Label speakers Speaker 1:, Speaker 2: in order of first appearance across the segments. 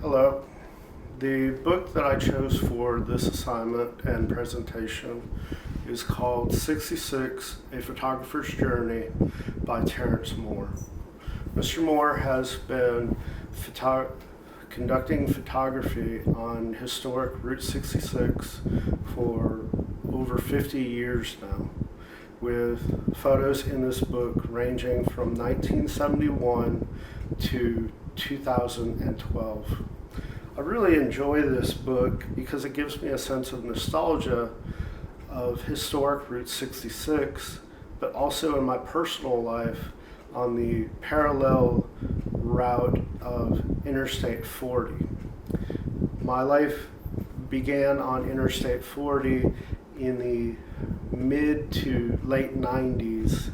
Speaker 1: Hello. The book that I chose for this assignment and presentation is called 66, A Photographer's Journey by Terrence Moore. Mr. Moore has been conducting photography on historic Route 66 for over 50 years now, with photos in this book ranging from 1971 to 2012. I really enjoy this book because it gives me a sense of nostalgia of historic Route 66, but also in my personal life on the parallel route of Interstate 40. My life began on Interstate 40 in the mid to late 90s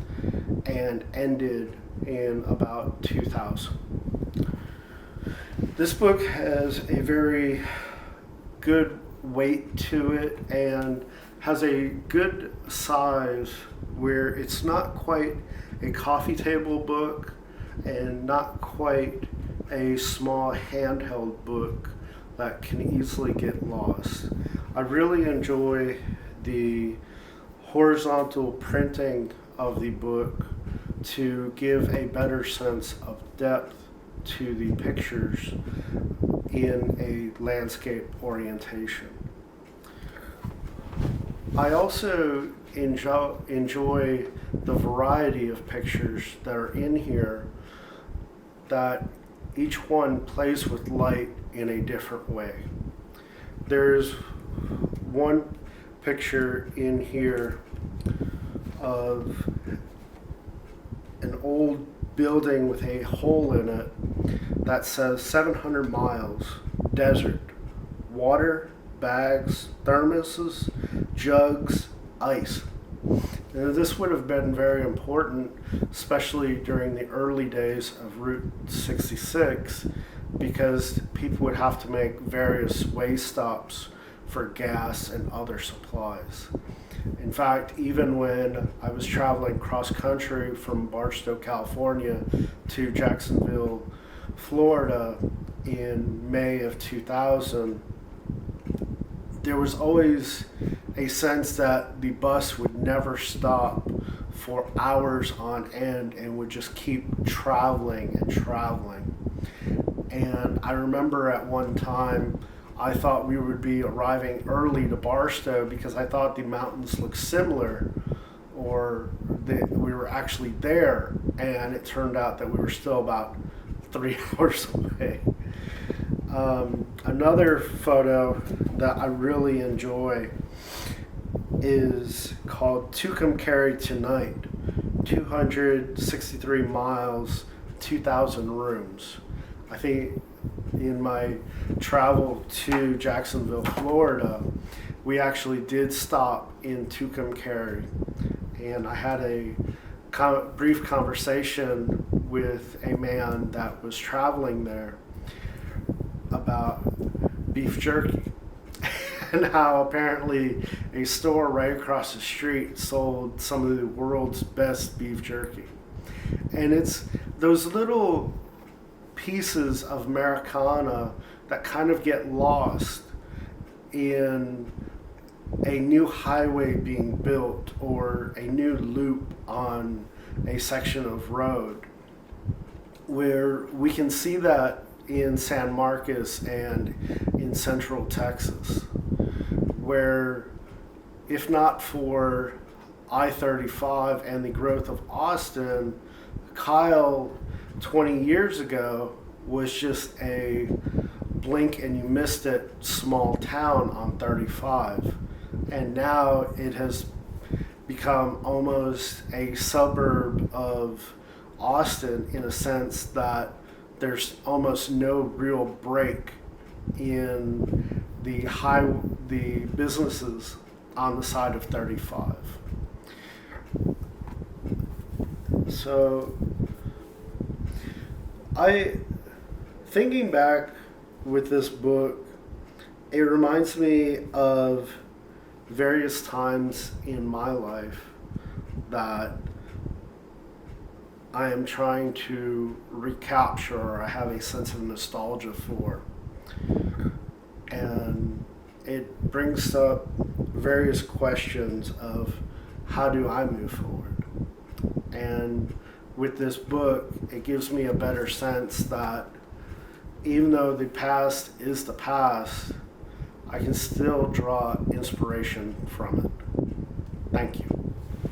Speaker 1: and ended in about 2000. This book has a very good weight to it and has a good size where it's not quite a coffee table book and not quite a small handheld book that can easily get lost. I really enjoy the horizontal printing of the book to give a better sense of depth to the pictures in a landscape orientation. I also enjoy the variety of pictures that are in here, that each one plays with light in a different way. There's one picture in here of an old building with a hole in it that says 700 miles, desert, water, bags, thermoses, jugs, ice. And this would have been very important, especially during the early days of Route 66, because people would have to make various way stops for gas and other supplies. In fact, even when I was traveling cross country from Barstow, California to Jacksonville, Florida in May of 2000, there was always a sense that the bus would never stop for hours on end and would just keep traveling and traveling. And I remember at one time I thought we would be arriving early to Barstow because I thought the mountains looked similar, or that we were actually there, and it turned out that we were still about 3 hours away. Another photo that I really enjoy is called Tucumcari Tonight, 263 miles, 2,000 rooms. I think in my travel to Jacksonville, Florida, we actually did stop in Tucumcari, and I had a brief conversation with a man that was traveling there about beef jerky and how apparently a store right across the street sold some of the world's best beef jerky. And it's those little pieces of Americana that kind of get lost in a new highway being built or a new loop on a section of road, where we can see that in San Marcos and in Central Texas, where if not for I-35 and the growth of Austin, Kyle 20 years ago was just a blink and you missed it small town on 35, and now it has become almost a suburb of Austin in a sense that there's almost no real break in the businesses on the side of 35. So thinking back with this book, it reminds me of various times in my life that I am trying to recapture, or I have a sense of nostalgia for. And it brings up various questions of how do I move forward. And with this book, it gives me a better sense that even though the past is the past, I can still draw inspiration from it. Thank you.